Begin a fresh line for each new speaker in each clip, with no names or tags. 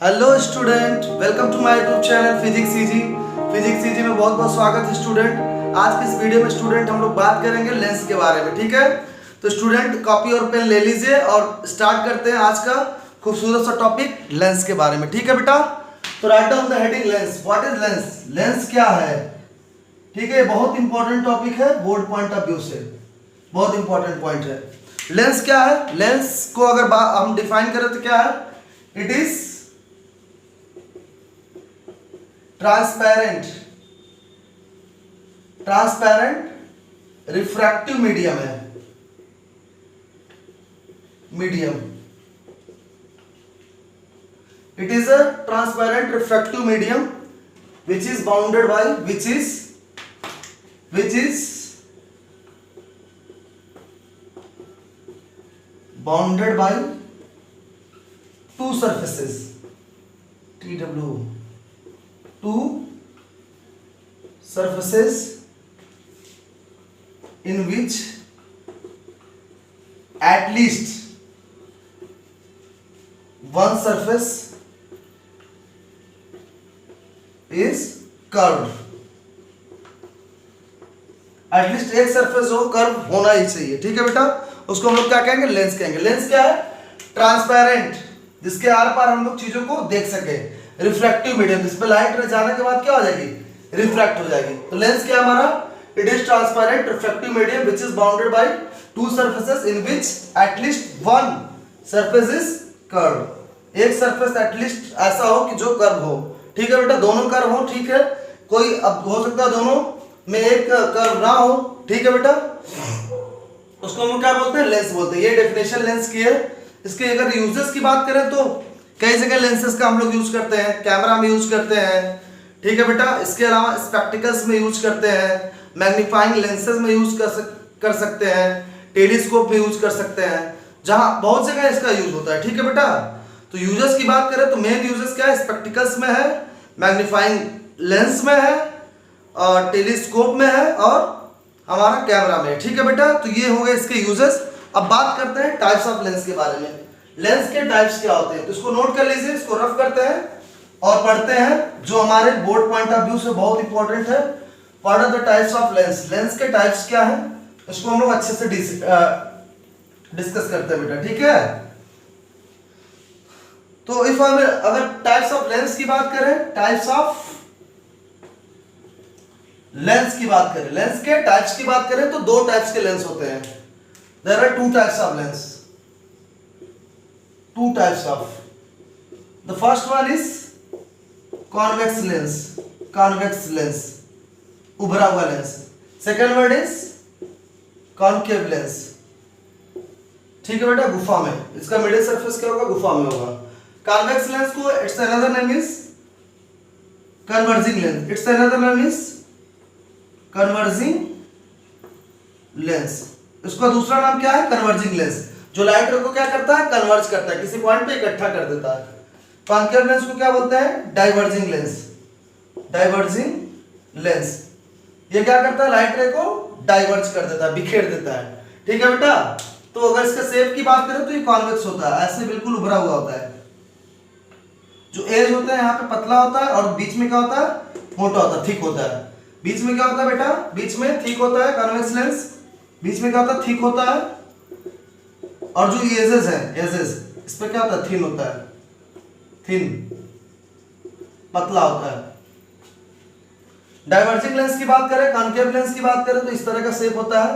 Hello student, welcome to my YouTube channel physics easy. Physics easy में बहुत बहुत स्वागत है स्टूडेंट। आज की इस वीडियो में स्टूडेंट हम लोग बात करेंगे लेंस के बारे में, ठीक है। तो स्टूडेंट कॉपी और पेन ले लीजिए और स्टार्ट करते हैं आज का खूबसूरत सा टॉपिक लेंस के बारे में, ठीक है बेटा। तो right down the heading lens. What is lens? Lens क्या है, ठीक है। बहुत इंपॉर्टेंट टॉपिक है बोर्ड पॉइंट ऑफ व्यू से, बहुत इंपॉर्टेंट पॉइंट है। लेंस क्या है? लेंस को अगर हम डिफाइन करें तो क्या है? It is transparent refractive medium है। It is a transparent refractive medium which is bounded by which is bounded by two surfaces, two surfaces in which at least one surface is curved। At least एक surface हो curve होना ही चाहिए, ठीक है बेटा। उसको हम लोग क्या कहेंगे? लेंस कहेंगे। लेंस क्या है? ट्रांसपेरेंट, जिसके आर पार हम लोग चीजों को देख सके। रिफ्रैक्टिव मीडियम, जिसपे लाइट जाने के बाद क्या हो जाएगी? रिफ्रैक्ट हो जाएगी। तो लेंस क्या हमारा? It is transparent refractive medium which is bounded by two surfaces in which at least one surface is curve. एक सरफेस एटलीस्ट ऐसा हो कि जो कर्व हो, ठीक है बेटा। दोनों कर्व हो, ठीक है। कोई अब हो सकता है दोनों में एक कर्व ना हो, ठीक है बेटा। उसको हम क्या बोलते हैं? लेंस बोलते हैं। ये डेफिनेशन लेंस की है। इसके अगर यूजेस की बात करें तो कई जगह लेंसेज का हम लोग यूज करते हैं। कैमरा में यूज करते हैं, ठीक है बेटा। इसके अलावा स्पेक्टिकल्स में यूज करते हैं, मैग्नीफाइंग लेंसेज में यूज कर सकते हैं, टेलीस्कोप में यूज कर सकते हैं। जहां बहुत जगह इसका यूज होता है, ठीक है बेटा। तो यूजेस की बात करें तो मेन यूजेस क्या है? स्पेक्टिकल्स में है, मैग्नीफाइंग लेंस में है, और टेलीस्कोप में है, और हमारा कैमरा में, ठीक है बेटा। तो ये हो गए इसके यूजेस। अब बात करते हैं टाइप्स ऑफ लेंस के बारे में। लेंस के टाइप्स क्या होते हैं? तो इसको नोट कर लीजिए, इसको रफ करते हैं और पढ़ते हैं, जो हमारे बोर्ड पॉइंट ऑफ व्यू से बहुत इंपॉर्टेंट है। What are the types of lens? Lens के टाइप्स क्या है, इसको हम लोग अच्छे से डिस्कस करते हैं बेटा, ठीक है। तो इफ अगर टाइप्स ऑफ लेंस की बात करें, टाइप्स ऑफ लेंस की बात करें, लेंस के टाइप्स की बात करें तो दो टाइप्स के लेंस होते हैं। There are two types of lens, two types of. The first one is convex lens, उभरा हुआ लेंस। Second word is concave lens, ठीक है बेटा। गुफा में इसका मिडिल सरफेस क्या होगा? गुफा में होगा। कॉन्वेक्स लेंस को it's another name is converging lens. It's another name is converging lens. इसका दूसरा नाम क्या है? Converging lens. जो लाइट रे को क्या करता है? कन्वर्ज करता है, किसी पॉइंट पे इकट्ठा कर देता है। कॉनकेव लेंस को क्या बोलते हैं? Diverging lens. डाइवर्जिंग लेंस ये क्या करता है? लाइट रे को डाइवर्ज कर देता है, बिखेर देता है, ठीक है बेटा। तो अगर इसका शेप की बात करें तो ये कॉन्वेक्स होता है, ऐसे बिल्कुल उभरा हुआ होता है। जो एज होता है यहाँ पे पतला होता है, और बीच में क्या होता है? मोटा होता है, थिक होता है। बीच में क्या होता है बेटा? बीच में थिक होता है कॉन्वेक्स लेंस। बीच में क्या होता है? थिक होता है। और जो एजेस है, इस पे क्या होता है? थिन होता है, थिन, पतला होता है। डाइवर्जिंग लेंस की बात करें, कॉनकेव लेंस की बात करें तो इस तरह का शेप होता है।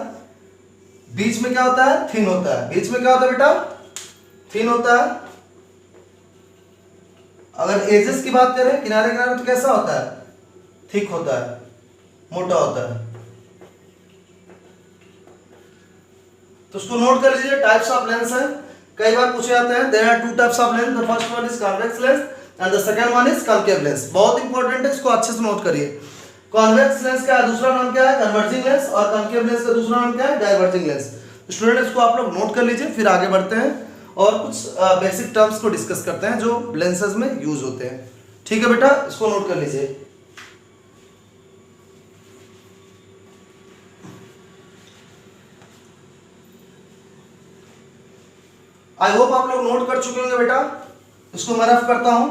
बीच में क्या होता है? थिन होता है। बीच में क्या होता है बेटा? थिन होता है। अगर एजेस की बात करें, किनारे किनारे, तो कैसा होता है? थिक होता है, मोटा होता है। तो उसको नोट कर लीजिए, टाइप्स ऑफ लेंस है। कई बार पूछे जाते हैं। There are two types of lens. The first one is convex lens and the second one is concave lens. बहुत इंपॉर्टेंट है, इसको अच्छे से नोट करिए। कॉन्वेक्स लेंस का दूसरा नाम क्या है? Converging lens. और कॉनकेव लेंस का दूसरा नाम क्या है? Diverging lens. स्टूडेंट इसको आप लोग नोट कर लीजिए, फिर आगे बढ़ते हैं और कुछ बेसिक टर्म्स को डिस्कस करते हैं जो लेंसेज में यूज होते हैं, ठीक है बेटा। इसको नोट कर लीजिए। आई होप आप लोग नोट कर चुके होंगे बेटा। इसको मैं रफ करता हूं।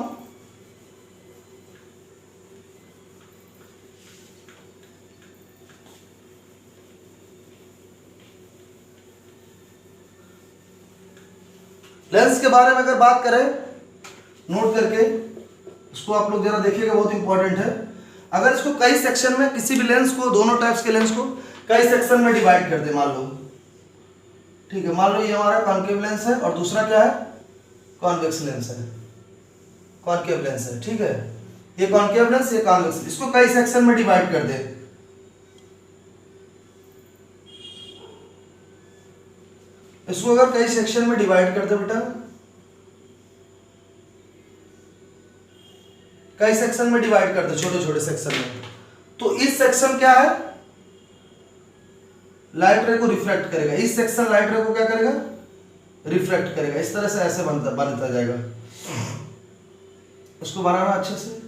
लेंस के बारे में अगर बात करें नोट करके, इसको आप लोग जरा देखिएगा, बहुत इंपॉर्टेंट है। अगर इसको कई सेक्शन में, किसी भी लेंस को, दोनों टाइप्स के लेंस को कई सेक्शन में डिवाइड कर दे, मान लो, ठीक है, मान लो ये हमारा कॉन्केव लेंस है और दूसरा क्या है, कॉन्वेक्स लेंस है, कॉन्केव लेंस है, ठीक है, ये कॉन्केव लेंस, ये कॉन्वेक्स, इसको कई सेक्शन में डिवाइड कर दे। इसको अगर कई सेक्शन में डिवाइड कर दे बेटा, कई सेक्शन में डिवाइड कर दे, छोटे छोटे सेक्शन में, तो इस सेक्शन क्या है, लाइट रे को रिफ्लेक्ट करेगा, इस सेक्शन लाइट रे को क्या करेगा, रिफ्लेक्ट करेगा। इस तरह से ऐसे बनता जाएगा। उसको बनाना अच्छे से,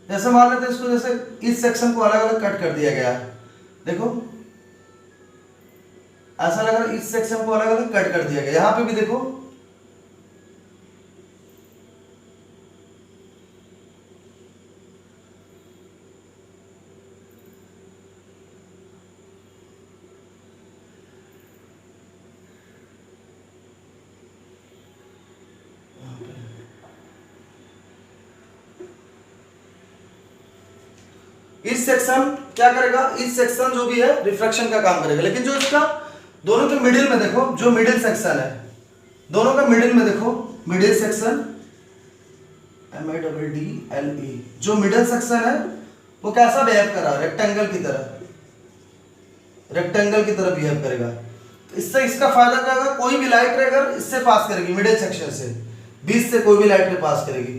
जैसे मान लेते हैं इसको, जैसे इस सेक्शन को अलग अलग कट कर दिया गया है, देखो ऐसा लग रहा है, इस सेक्शन को अलग अलग कट कर दिया गया, यहां पे भी देखो, इस सेक्शन क्या करेगा, इस सेक्शन जो भी है रिफ्रैक्शन का काम करेगा, लेकिन जो इसका दोनों के मिडिल में देखो, जो मिडिल सेक्शन है, दोनों का मिडिल में देखो, मिडिल सेक्शन MIDDLE, जो मिडिल सेक्शन है वो कैसा बिहेव कर रहा है, रेक्टेंगल की तरह, रेक्टेंगल की तरह बिहेव करेगा। इससे इसका फायदा क्या होगा, कोई भी लाइट रे अगर इससे पास करेगी, मिडिल सेक्शन से, बीच से कोई भी लाइट रे पास करेगी,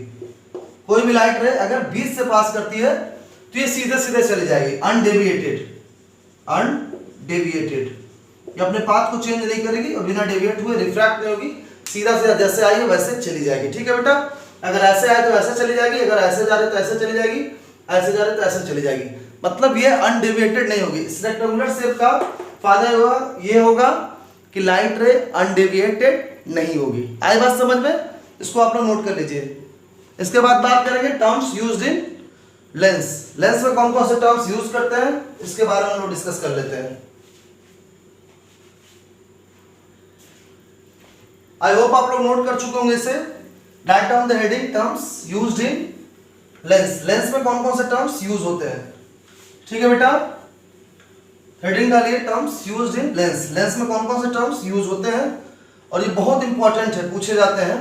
कोई भी लाइट रे अगर बीच से पास करती है तो ये सीधे सीधे चली जाएगी, अनडेविएटेड, अनडेविएटेड, ये अपने पाथ को चेंज नहीं करेगी और बिना डेविएट हुए रिफ्रैक्ट नहीं होगी, सीधा सीधा जैसे आई है वैसे चली जाएगी, ठीक है बेटा। अगर ऐसे आए तो ऐसे चली जाएगी, अगर ऐसे जा रहे तो ऐसे चली जाएगी, ऐसे जा रहे तो ऐसे चली जाएगी, मतलब ये अनडेविएटेड नहीं होगी। इस रेक्टेंगुलर शेप का फायदा होगा, ये होगा कि लाइट रे अनडेविएटेड नहीं होगी। आई बात समझ में, इसको आप लोग नोट कर लीजिए। इसके बाद बात करेंगे terms used in lens. Lens में कौन कौन से टर्म्स यूज करते हैं, इसके बारे में हम लोग डिस्कस कर लेते हैं। आई होप आप लोग नोट कर चुके होंगे इसे। Right down the heading terms used in lens. Lens में कौन कौन से टर्म्स यूज होते हैं, ठीक है बेटा, हेडिंग डालिए terms used in lens. Lens में कौन कौन से टर्म्स यूज होते हैं और ये बहुत इंपॉर्टेंट है, पूछे जाते हैं,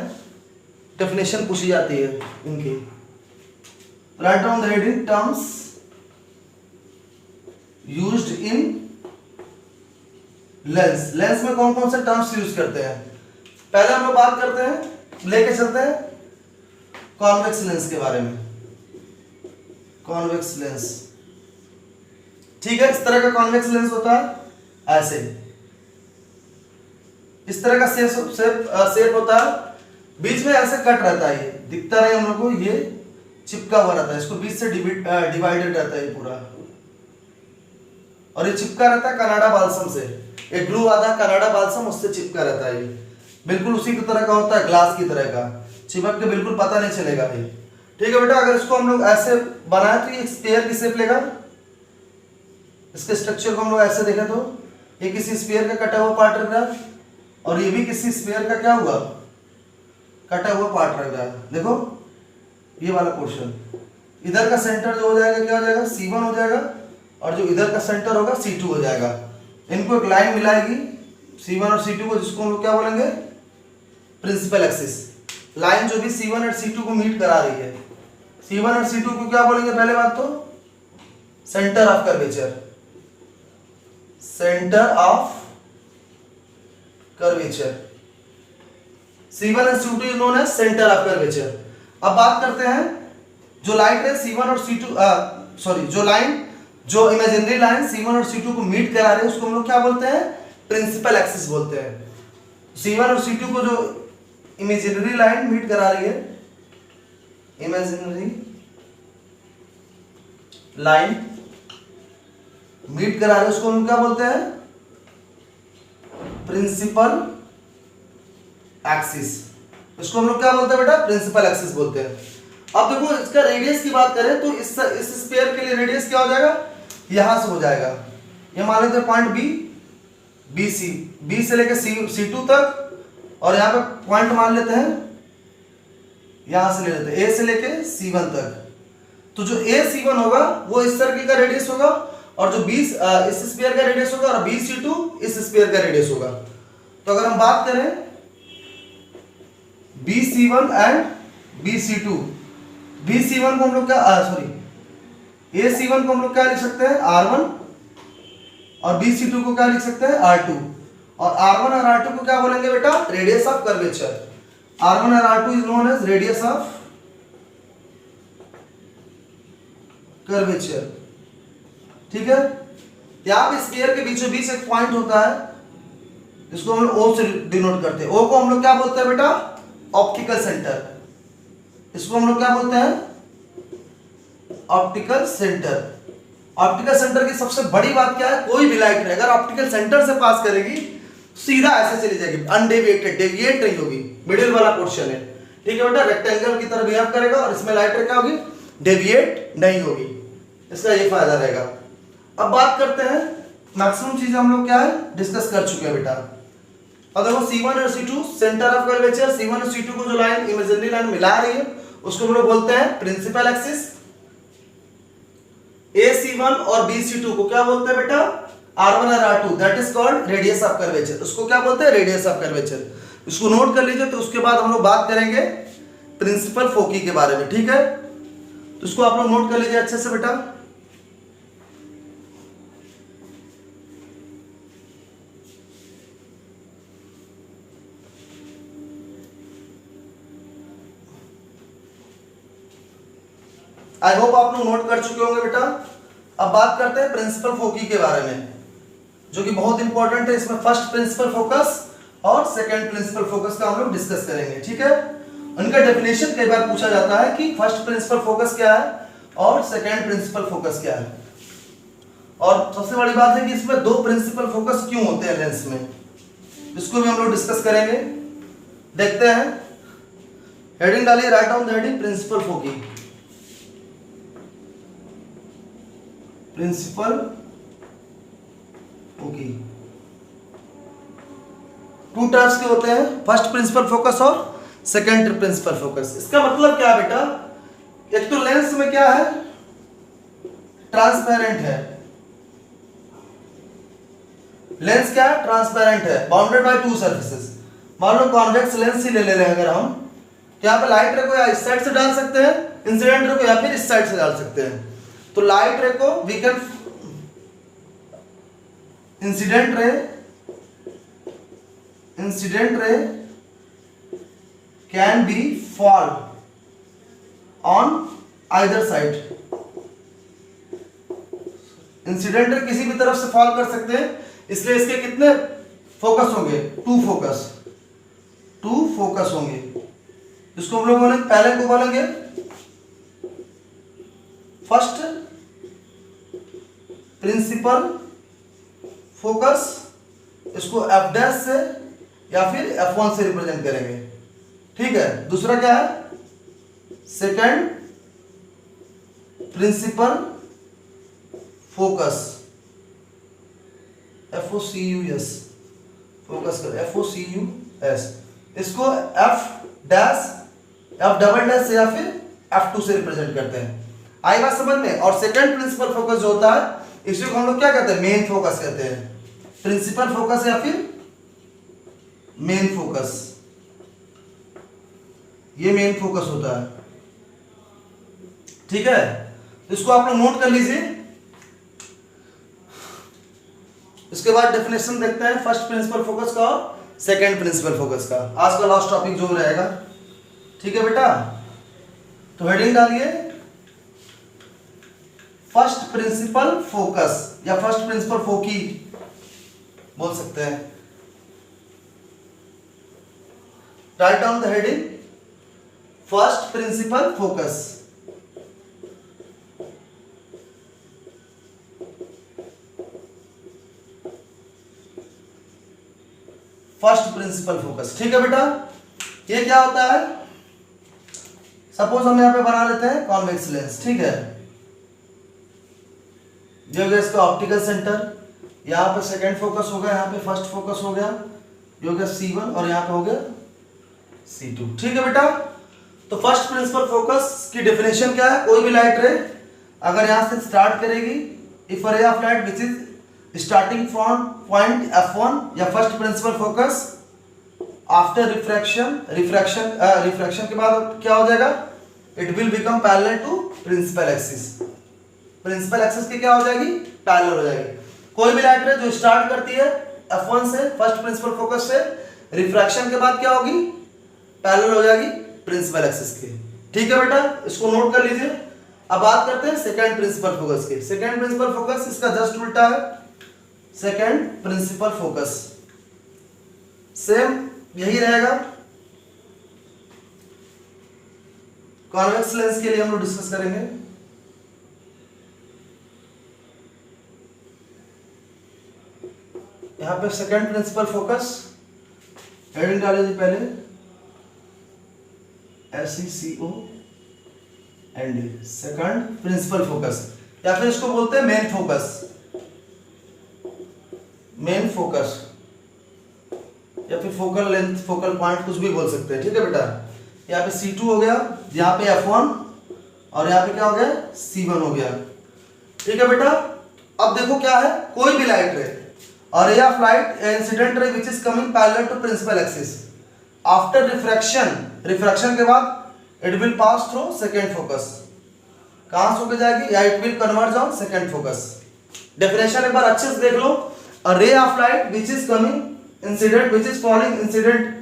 डेफिनेशन पूछी जाती है इनकी। Right down the heading terms used in lens. Lens में कौन कौन से टर्म्स यूज करते हैं, पहले हम लोग बात करते हैं, लेके चलते हैं कॉन्वेक्स लेंस के बारे में। कॉन्वेक्स लेंस, ठीक है, इस तरह का कॉन्वेक्स लेंस होता है, ऐसे इस तरह का शेप होता है, बीच में ऐसे कट रहता है, ये दिखता रहे हम लोग को, ये चिपका हुआ रहता है, इसको बीच से डिवाइडेड रहता है ये पूरा, और ये चिपका रहता है कनाडा बाल्सम से, एक ग्लू आधा कनाडा बाल्सम उससे चिपका रहता है, ये बिल्कुल उसी की तरह का होता है, ग्लास की तरह का, चिपक के बिल्कुल पता नहीं चलेगा ये, ठीक है बेटा। अगर इसको हम लोग ऐसे बनाए तो ये स्फीयर की शेप लेगा, इसके स्ट्रक्चर को हम लोग ऐसे देखें तो ये किसी स्फीयर का कटा हुआ पार्ट लग रहा है, और ये भी किसी स्फीयर का क्या हुआ, कटा हुआ पार्ट लग रहा है, देखो ये वाला पोर्शन, इधर का सेंटर जो हो जाएगा क्या हो जाएगा, C1 हो जाएगा, और जो इधर का सेंटर होगा C2 हो जाएगा। इनको एक लाइन मिलाएगी C1 और C2 को, जिसको हम लोग क्या बोलेंगे, प्रिंसिपल एक्सिस। लाइन जो भी C1 और C2 को मीट करा रही है, C1 और C2 को क्या बोलेंगे, पहले बात तो centre of curvature, centre of curvature, C1 और C2 is known as centre of curvature. अब बात करते हैं जो लाइट है C1 और C2, जो लाइन, जो इमेजिनरी लाइन C1 और C2 को मीट करा रहे हैं, उसको हम लोग क्या बोलते हैं, प्रिंसिपल एक्सिस बोलते हैं। C1 और C2 को जो इमेजिनरी लाइन मीट करा रही है, इमेजिनरी लाइन मीट करा रहे हैं, उसको हम क्या बोलते हैं, प्रिंसिपल एक्सिस। इसको हम लोग क्या बोलते हैं बेटा, प्रिंसिपल एक्सिस बोलते हैं। अब देखो इसका रेडियस की बात करें तो इस स्फीयर के लिए रेडियस क्या हो जाएगा, यहां से हो जाएगा, ये मान लेते हैं पॉइंट बी, BC, बी से लेकर C2 तक, और यहाँ पे पॉइंट मान लेते हैं, यहां से ले लेते हैं A से लेके C1 तक। तो जो AC1 होगा वो इस सर्किल का रेडियस होगा, और जो इस स्फीयर का रेडियस होगा, और BC2 इस स्फीयर का रेडियस होगा। तो अगर हम बात करें BC1 एंड BC2, BC1 को हम लोग क्या AC1 को हम लोग क्या लिख सकते हैं R1, और BC2 को क्या लिख सकते हैं R2। और R1 और R2 को क्या बोलेंगे बेटा? Radius of curvature. R1 और R2 is known as radius of curvature. ठीक है, यहां पे स्फीयर के बीचों बीच एक पॉइंट होता है जिसको हम लोग O से डिनोट करते हैं। O को हम लोग क्या बोलते हैं बेटा? Optical centre. इसको हम लोग क्या बोलते हैं? Optical centre. ऑप्टिकल सेंटर की सबसे बड़ी बात क्या है? कोई भी लाइट है अगर ऑप्टिकल सेंटर से पास करेगी सीधा ऐसे चली जाएगी, अनडेविएटेड, डेविएट नहीं होगी, मिडिल वाला पोर्शन है। ठीक है बेटा, रेक्टेंगल की तरह बिहेव करेगा, और इसमें लाइट क्या होगी? डेविएट नहीं होगी। इसका ये फायदा रहेगा। अब बात करते हैं, मैक्सिमम चीजें हम लोग क्या है डिस्कस कर चुके हैं बेटा। अब देखो C1 और C2 centre of curvature, C1 और C2 को जो लाइन इमेजिनरी लाइन मिला रही है उसको हम लोग बोलते हैं प्रिंसिपल एक्सिस। AC1 और BC2 को क्या बोलते हैं बेटा? R1 और R2, that is called radius of curvature. उसको क्या बोलते हैं? Radius of curvature. इसको नोट कर लीजिए। तो उसके बाद हम लोग बात करेंगे प्रिंसिपल फोकी के बारे में। ठीक है, तो इसको आप लोग नोट कर लीजिए अच्छे से बेटा। आई होप आप लोग नोट कर चुके होंगे बेटा। अब बात करते हैं प्रिंसिपल फोकी के बारे में, जो कि बहुत इंपॉर्टेंट है। इसमें फर्स्ट प्रिंसिपल फोकस और सेकंड प्रिंसिपल फोकस का हम लोग डिस्कस करेंगे। ठीक है, उनका डेफिनेशन कई बार पूछा जाता है कि फर्स्ट प्रिंसिपल फोकस क्या है और सेकंड प्रिंसिपल फोकस क्या है। और सबसे बड़ी बात है कि इसमें दो प्रिंसिपल फोकस क्यों होते हैं लेंस में, इसको भी हम लोग डिस्कस करेंगे। देखते हैं, हेडिंग डालिए, write down the heading principal foci. Principal foci two types के होते हैं, फर्स्ट प्रिंसिपल फोकस और सेकंड प्रिंसिपल फोकस। इसका मतलब क्या है बेटा? एक तो लेंस में क्या है? ट्रांसपेरेंट है। लेंस क्या है? ट्रांसपेरेंट है, बाउंडेड बाय टू सरफेसेस। मान लो कॉन्वेक्स लेंस ही ले रहे हैं अगर हम, तो यहाँ पे लाइट रे को या इस साइड से डाल सकते हैं, इंसिडेंट रे को या फिर इस साइड से डाल सकते हैं। तो लाइट रे को we can incident ray can be fall on either side. Incident ray किसी भी तरफ से फॉल कर सकते हैं, इसलिए इसके कितने फोकस होंगे? टू फोकस होंगे। इसको हम लोग बोलेंगे, पहले को बोलेंगे फर्स्ट प्रिंसिपल फोकस, इसको F' से या फिर F1 से रिप्रेजेंट करेंगे। ठीक है, दूसरा क्या है? Second principal focus, FOCUS, focus कर FOCUS। इसको F' से या फिर F2 से रिप्रेजेंट करते हैं। आई बात समझ में? और सेकंड प्रिंसिपल फोकस जो होता है इसी को हम लोग क्या कहते हैं? मेन फोकस कहते हैं। प्रिंसिपल फोकस या फिर मेन फोकस, ये मेन फोकस होता है। ठीक है, इसको आप लोग नोट कर लीजिए। इसके बाद डेफिनेशन देखते हैं फर्स्ट प्रिंसिपल फोकस का और सेकंड प्रिंसिपल फोकस का। आज का लास्ट टॉपिक जो रहेगा। ठीक है बेटा, तो हेडिंग डालिए फर्स्ट प्रिंसिपल फोकस या फर्स्ट प्रिंसिपल फोकी बोल सकते हैं। Right down the heading first principal focus. First principal focus. ठीक है बेटा, ये क्या होता है? सपोज हम यहां पे बना लेते हैं कॉन्वेक्स लेंस। ठीक है, जो है इसका ऑप्टिकल सेंटर, यहाँ पे सेकंड फोकस हो गया, यहाँ पे फर्स्ट फोकस हो गया, ये हो गया C1 और यहाँ पे हो गया C2। ठीक है बेटा, तो फर्स्ट प्रिंसिपल फोकस की डेफिनेशन क्या है? कोई भी लाइट रे अगर यहाँ से स्टार्ट करेगी, if a ray of light which is starting from point F1 या first principal focus after refraction के बाद क्या हो जाएगा? It will become parallel to principal axis. Principal axis की क्या हो जाएगी? पैरेलल हो जाएगी। कोई भी लाइट रे जो स्टार्ट करती है F1 से, फर्स्ट प्रिंसिपल फोकस से, रिफ्रैक्शन के बाद क्या होगी? पैरेलल हो जाएगी प्रिंसिपल एक्सिस के। ठीक है बेटा, इसको नोट कर लीजिए। अब बात करते हैं सेकंड प्रिंसिपल फोकस के। सेकंड प्रिंसिपल फोकस इसका जस्ट उल्टा है। सेकंड प्रिंसिपल फोकस सेम यही रहेगा। कॉन्वेक्स लेंस के लिए हम लोग डिस्कस करेंगे। यहां पे सेकंड प्रिंसिपल फोकस हेडिंग डालिए पहले SECO and second principal focus, या फिर इसको बोलते हैं मेन फोकस। मेन फोकस या फिर फोकल लेंथ, फोकल पॉइंट, कुछ भी बोल सकते हैं। ठीक है बेटा, यहाँ पे C2 हो गया, यहाँ पे F1 और यहाँ पे क्या हो गया? C1 हो गया। ठीक है बेटा, अब देखो क्या है? कोई भी लाइट रे और रे of light incident ray which is coming parallel to principal axis after refraction के बाद it will pass through second focus. कहां से होकर जाएगी? या it will converge on second focus. Definition एक बार अच्छे से देख लो। A ray of light which is coming incident which is following incident,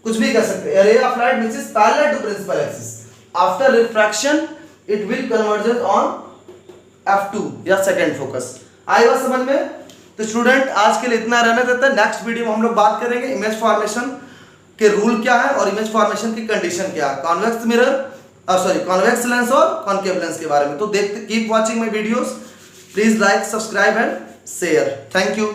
कुछ भी कह सकते हैं। Ray of light which is parallel to principal axis after refraction it will converge on F2 या सेकेंड फोकस। आई बात समझ में? तो स्टूडेंट आज के लिए इतना रहने देते हैं। नेक्स्ट वीडियो में हम लोग बात करेंगे इमेज फॉर्मेशन के रूल क्या है और इमेज फॉर्मेशन की कंडीशन क्या है, कॉन्वेक्स मिरर कॉन्वेक्स लेंस और कॉनकेव लेंस के बारे में। तो देखते, keep watching my videos, please like, subscribe and share. Thank you.